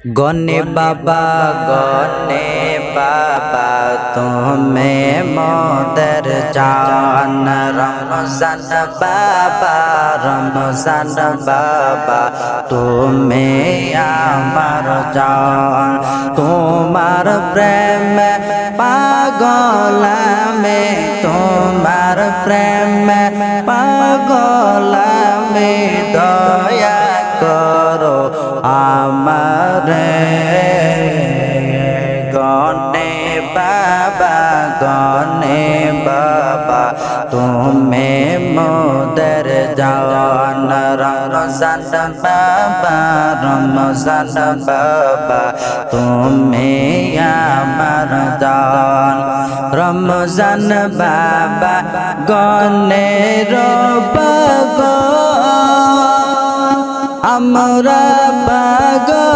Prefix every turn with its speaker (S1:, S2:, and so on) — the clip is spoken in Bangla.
S1: গনে বাবা তুমি মোদের জান রমজান বাবা তুমি আমার জান তোমার প্রেম পাগল আমি তোমার প্রেম পাগল আমি দয়া করো আমারে গনে বাবা তুমি মোদের জান রমজান বাবা তুমি আমার জান রমজান বাবা গনে বাবা আমরা পাগল